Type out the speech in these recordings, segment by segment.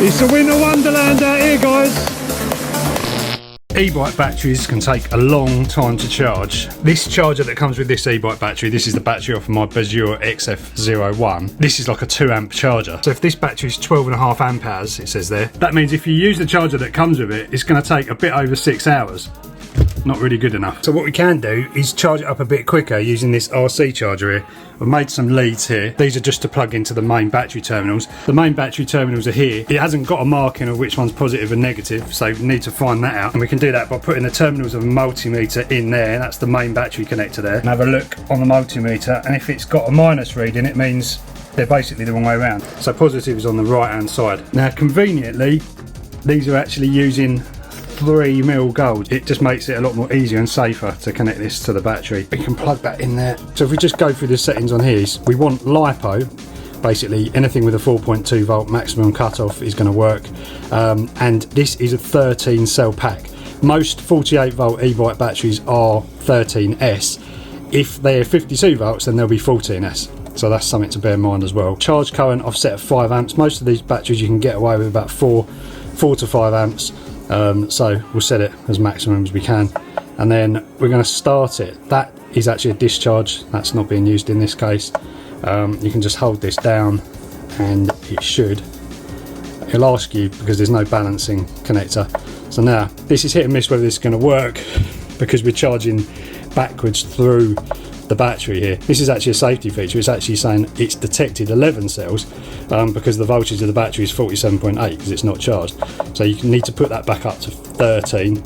It's a winter wonderland out here, guys. E-bike batteries can take a long time to charge. This charger that comes with this e-bike battery, this is the battery off of my Bazure XF01. This is like a 2 amp charger. So if this battery is 12.5 amp hours, it says there, that means if you use the charger that comes with it, it's going to take a bit over 6 hours. Not really good enough. So what we can do is charge it up a bit quicker using this RC charger here. I've made some leads here. These are just to plug into the main battery terminals. The main battery terminals are here. It hasn't got a marking of which one's positive and negative, so we need to find that out. And we can do that by putting the terminals of a multimeter in there. That's the main battery connector there. And have a look on the multimeter, and if it's got a minus reading, it means they're basically the wrong way around. So positive is on the right hand side. Now conveniently, these are actually using 3mm gold. It just makes it a lot more easier and safer to connect this to the battery. We can plug that in there. So if we just go through the settings on here, we want LiPo. Basically anything with a 4.2 volt maximum cutoff is going to work, and this is a 13 cell pack. Most 48 volt e-bike batteries are 13S. If they're 52 volts, then they'll be 14S. So that's something to bear in mind as well. Charge current offset of 5 amps. Most of these batteries you can get away with about 4 to 5 amps. So we'll set it as maximum as we can, and then we're going to start it. That is actually a discharge. That's not being used in this case. You can just hold this down and it should. It'll ask you because there's no balancing connector. So now this is hit and miss whether this is going to work because we're charging backwards through the battery here. This is actually a safety feature. It's actually saying it's detected 11 cells because the voltage of the battery is 47.8 because it's not charged. So you need to put that back up to 13,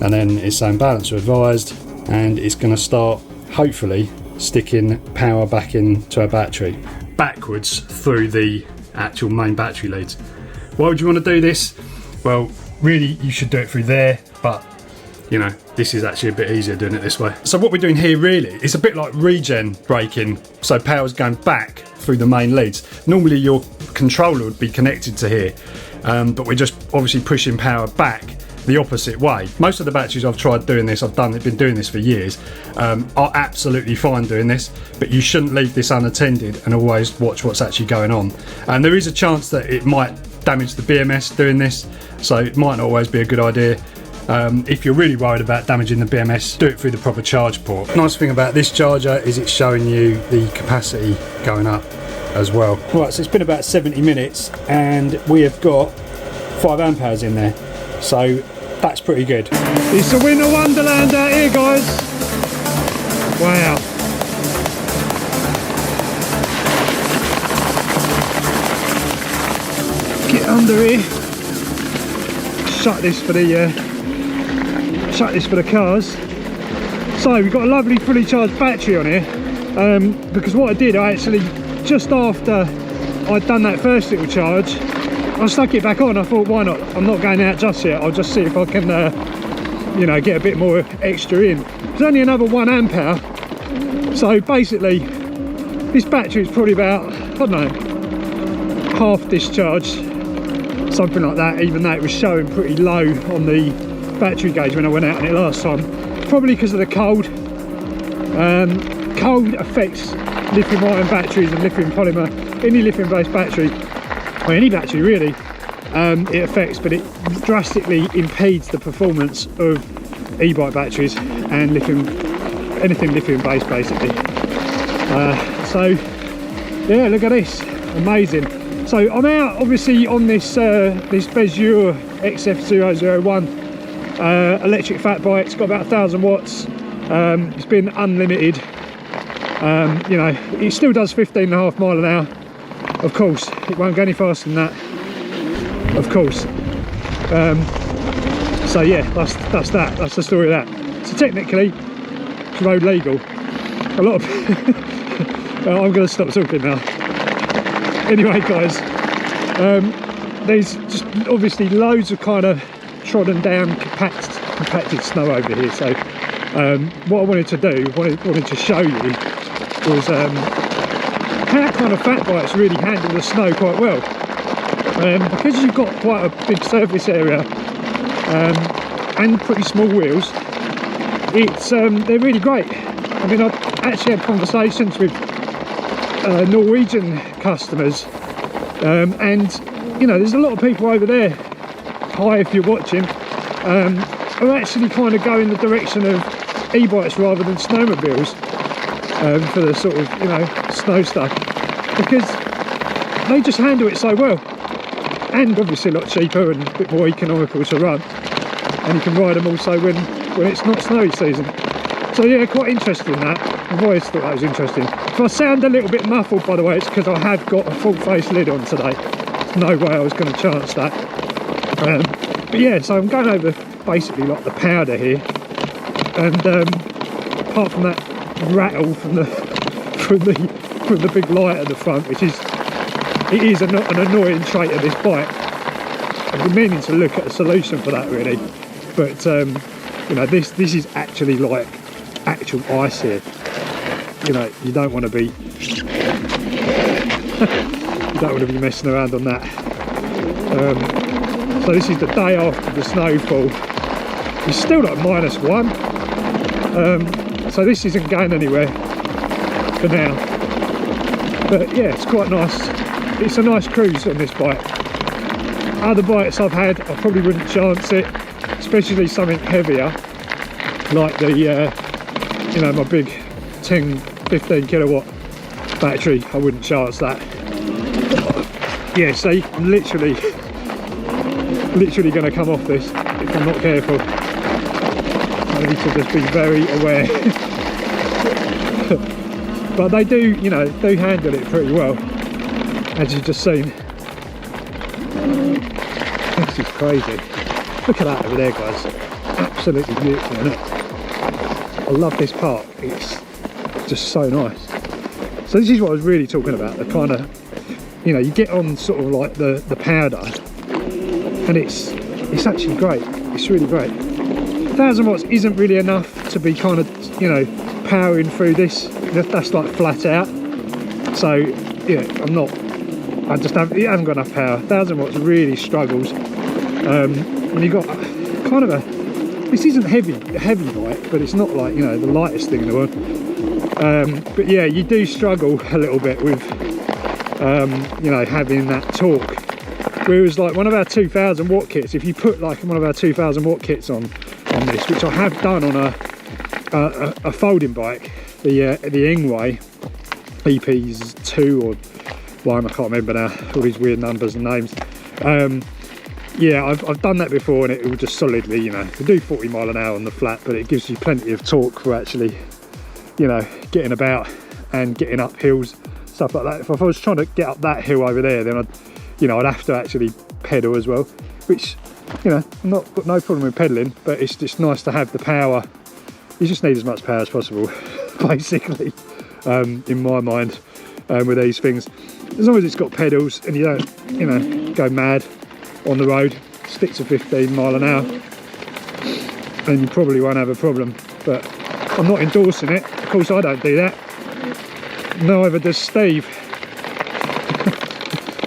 and then it's saying balancer advised, and it's going to start hopefully sticking power back into our battery backwards through the actual main battery leads. Why would you want to do this? Well, really you should do it through there, but you know, this is actually a bit easier doing it this way. So what we're doing here really is a bit like regen braking, so power's going back through the main leads. Normally your controller would be connected to here, but we're just obviously pushing power back the opposite way. Most of the batteries I've tried doing this, I've been doing this for years, are absolutely fine doing this, but you shouldn't leave this unattended and always watch what's actually going on. And there is a chance that it might damage the BMS doing this, so it might not always be a good idea. If you're really worried about damaging the BMS, do it through the proper charge port. Nice thing about this charger is it's showing you the capacity going up as well. Right, so it's been about 70 minutes and we have got 5 amp hours in there, so that's pretty good. It's a winter wonderland out here, guys. Wow. Get under here. Shut this for the cars. So we've got a lovely fully charged battery on here, because what I did, I actually, just after I'd done that first little charge, I stuck it back on. I thought, why not? I'm not going out just yet. I'll just see if I can you know, get a bit more extra in. It's only another 1 amp hour, so basically this battery is probably about, I don't know, half discharged, something like that, even though it was showing pretty low on the battery gauge when I went out on it last time. Probably because of the cold. Cold affects lithium ion batteries and lithium polymer. Any lithium based battery, or any battery really, it affects, but it drastically impedes the performance of e-bike batteries and anything lithium based basically. So yeah, look at this, amazing. So I'm out obviously on this this Bazure XF001 electric fat bike. It's got about 1,000 watts. It's been unlimited. You know, it still does 15.5 miles an hour. Of course, it won't go any faster than that. Of course. So yeah, that's that. That's the story of that. So technically, it's road legal. A lot of. I'm going to stop talking now. Anyway, guys, there's just obviously loads of kind of trodden down compacted snow over here. So what I wanted to do, wanted to show you was how kind of fat bikes really handle the snow quite well. Because you've got quite a big surface area and pretty small wheels, it's they're really great. I mean, I've actually had conversations with Norwegian customers, and you know, there's a lot of people over there, hi if you're watching, who actually kind of go in the direction of e-bikes rather than snowmobiles for the sort of, you know, snow stuff, because they just handle it so well, and obviously a lot cheaper and a bit more economical to run, and you can ride them also when it's not snowy season. So yeah, quite interesting that. I've always thought that was interesting. If I sound a little bit muffled, by the way, it's because I have got a full face lid on today. There's no way I was going to chance that. But yeah, so I'm going over basically like the powder here, and apart from that rattle from the big light at the front, which is an annoying trait of this bike. I've been meaning to look at a solution for that really, but you know, this is actually like actual ice here. You know, you don't want to be messing around on that. So this is the day after the snowfall. It's still like -1, so this isn't going anywhere for now. But yeah, it's quite nice. It's a nice cruise on this bike. Other bikes I've had, I probably wouldn't chance it, especially something heavier like the you know, my big 10-15 kilowatt battery. I wouldn't chance that. Yeah, so I'm literally going to come off this if I'm not careful. I need to just be very aware. But they do, you know, do handle it pretty well, as you've just seen. This is crazy. Look at that over there, guys. Absolutely beautiful, isn't it? I love this part. It's just so nice. So this is what I was really talking about. The kind of, you know, you get on sort of like the powder, and it's actually great. It's really great. 1000 watts isn't really enough to be kind of, you know, powering through this. That's like flat out. So yeah, it hasn't got enough power. 1000 watts really struggles when you got kind of this isn't a heavy bike, but it's not like, you know, the lightest thing in the world. But yeah, you do struggle a little bit with you know, having that torque. Whereas like one of our 2000 watt kits, if you put like one of our 2000 watt kits on this, which I have done on a folding bike, the Ingway EPs 2 or 1, I can't remember now, all these weird numbers and names. Yeah, I've done that before, and it will just solidly, you know, you can do 40 mile an hour on the flat, but it gives you plenty of torque for actually, you know, getting about and getting up hills, stuff like that. If I was trying to get up that hill over there, then I'd have to actually pedal as well, which, you know, got no problem with pedaling, but it's just nice to have the power. You just need as much power as possible, basically, in my mind, with these things. As long as it's got pedals and you don't, you know, go mad on the road, stick to 15 mile an hour, and you probably won't have a problem. But I'm not endorsing it. Of course, I don't do that. Neither does Steve.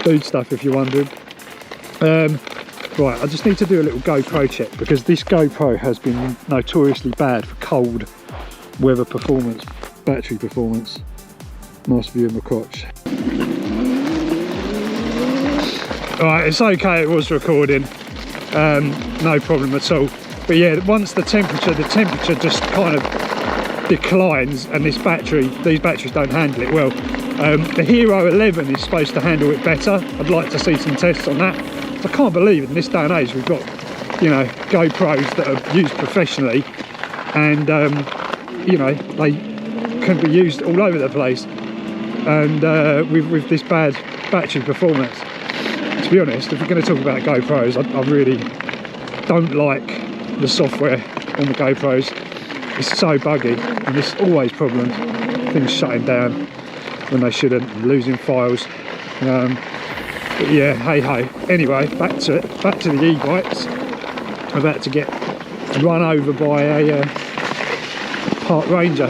Food stuff, if you're wondering. Right, I just need to do a little GoPro check, because this GoPro has been notoriously bad for cold weather performance, battery performance. Nice view of my crotch. Alright, it's okay, it was recording, no problem at all. But yeah, once the temperature just kind of declines, and these batteries don't handle it well. The Hero 11 is supposed to handle it better. I'd like to see some tests on that. I can't believe in this day and age we've got, you know, GoPros that are used professionally, and you know, they can be used all over the place, and with this bad battery performance. To be honest, if we're going to talk about GoPros, I really don't like the software on the GoPros. It's so buggy, and there's always problems, things shutting down when they shouldn't, and losing files. But yeah, hey ho. Anyway, back to the e-bikes. I'm about to get run over by a park ranger. I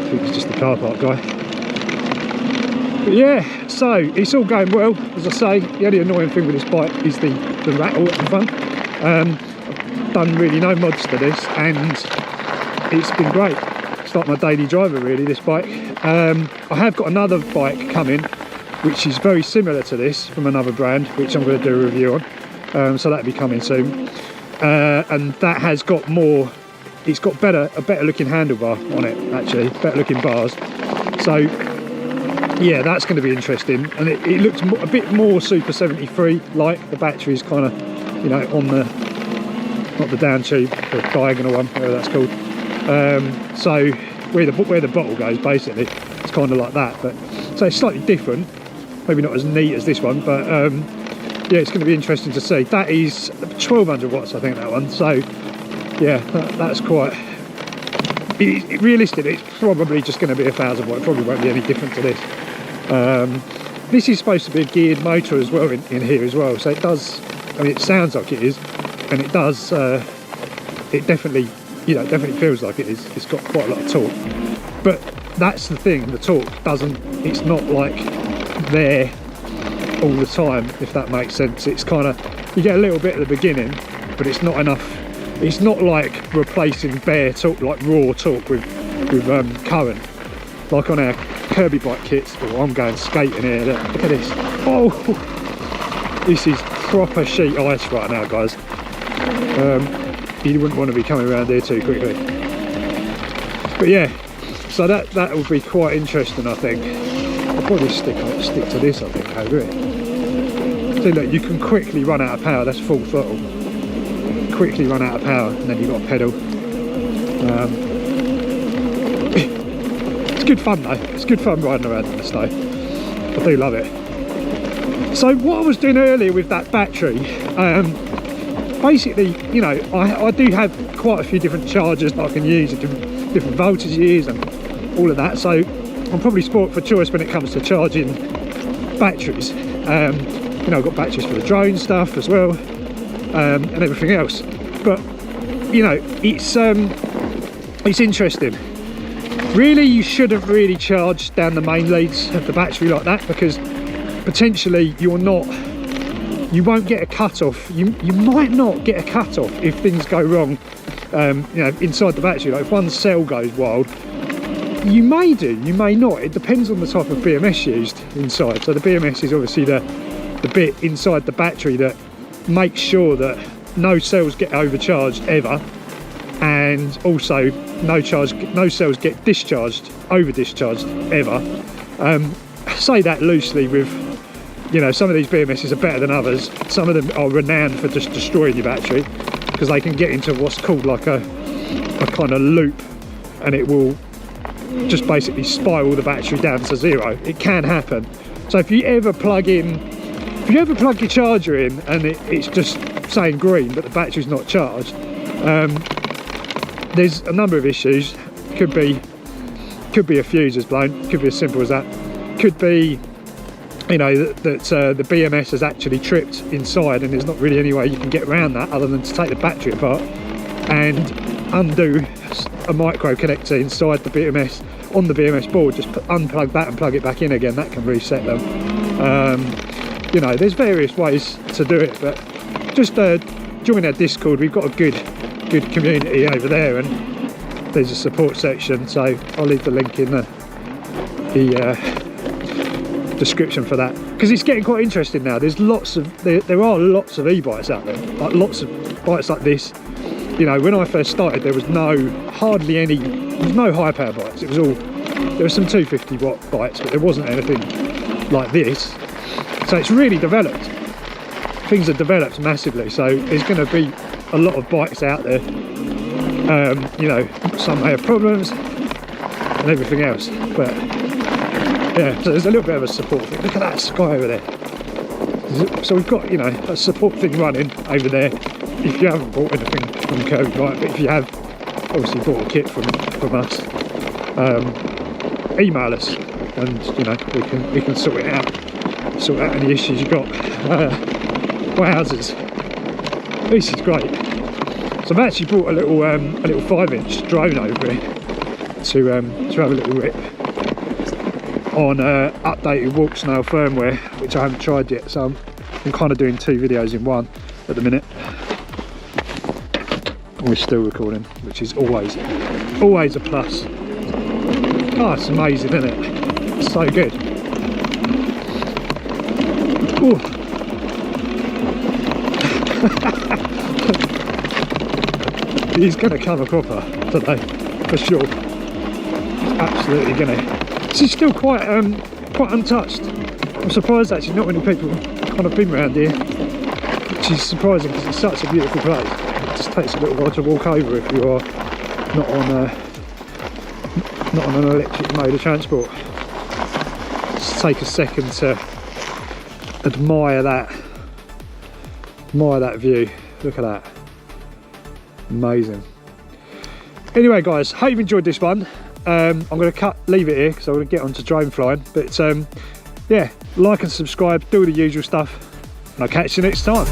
think it's just the car park guy. But yeah, so it's all going well. As I say, the only annoying thing with this bike is the rattle at the front. I've done really no mods to this, and it's been great. It's like my daily driver really, this bike. I have got another bike coming, which is very similar to this from another brand, which I'm going to do a review on. So that'll be coming soon. And that has got more, it's got a better looking handlebar on it, actually, better looking bars. So yeah, that's going to be interesting. And it looks a bit more Super 73 like. The battery's kind of, you know, on the, not the down tube, the diagonal one, whatever that's called. So where the bottle goes, basically, it's kind of like that. But so it's slightly different, maybe not as neat as this one, but yeah, it's going to be interesting to see. That is 1200 watts, I think, that one. So yeah, that's quite, realistically, it's probably just going to be 1000 watt. It probably won't be any different to this. This is supposed to be a geared motor as well in here as well, so it does, I mean, it sounds like it is, and it does, it definitely, you know, definitely feels like it is. It's got quite a lot of torque, but that's the thing, the torque doesn't, it's not like there all the time, if that makes sense. It's kind of, you get a little bit at the beginning, but it's not enough. It's not like replacing bare torque, like raw torque with current, like on our Kirby bike kits. Oh, I'm going skating here, look at this. Oh, this is proper sheet ice right now, guys. You wouldn't want to be coming around here too quickly. But yeah, so that will be quite interesting, I think. I'll probably stick to this, I think, over it. See, look, you can quickly run out of power. That's full throttle. Quickly run out of power, and then you've got a pedal. It's good fun though. It's good fun riding around in the snow. I do love it. So what I was doing earlier with that battery, basically, you know, I do have quite a few different chargers that I can use at different voltages and all of that. So I'm probably sport for choice when it comes to charging batteries. You know, I've got batteries for the drone stuff as well, and everything else. But you know, it's interesting. Really, you shouldn't really charge down the main leads of the battery like that, because potentially you won't get a cut-off. You might not get a cut-off if things go wrong, you know, inside the battery. Like if one cell goes wild, you may do, you may not. It depends on the type of BMS used inside. So the BMS is obviously the bit inside the battery that makes sure that no cells get overcharged ever, and also no cells get over discharged ever. I say that loosely with, you know, some of these BMSs are better than others. Some of them are renowned for just destroying your battery, because they can get into what's called like a kind of loop, and it will just basically spiral the battery down to zero. It can happen. So if you ever plug your charger in and it's just saying green but the battery's not charged, there's a number of issues. Could be a fuse is blown, could be as simple as that. Could be, you know, that the BMS has actually tripped inside, and there's not really any way you can get around that other than to take the battery apart and undo a micro connector inside the BMS on the BMS board. Just unplug that and plug it back in again. That can reset them. You know, there's various ways to do it, but just join our Discord. We've got a good community over there, and there's a support section, so I'll leave the link in the description for that, because it's getting quite interesting now. There's there are lots of e-bikes out there, like lots of bikes like this. You know, when I first started, there was hardly any high power bikes. It was all, there were some 250 watt bikes, but there wasn't anything like this. So it's really developed. Things are developed massively, so there's going to be a lot of bikes out there. You know, some may have problems and everything else, but yeah, so there's a little bit of a support thing. Look at that sky over there. So we've got, you know, a support thing running over there. If you haven't bought anything from Kirby Bike, but if you have obviously bought a kit from us, email us, and you know, we can sort out any issues you've got. Wowzers, this is great. So I've actually brought a little 5-inch drone over here to have a little rip on updated Walk Snail firmware, which I haven't tried yet. So I'm kind of doing 2 videos in one at the minute. And we're still recording, which is always a plus. Oh, it's amazing, isn't it? It's so good. Ooh. He's going to come a cropper today, for sure. Absolutely going to. She's still quite untouched. I'm surprised actually not many people kind of been around here, which is surprising because it's such a beautiful place. It just takes a little while to walk over if you are not on an electric mode of transport. Just take a second to admire that view. Look at that. Amazing. Anyway guys, hope you've enjoyed this one. I'm going to leave it here because I'm going to get on to drone flying, but yeah, like and subscribe, do all the usual stuff, and I'll catch you next time.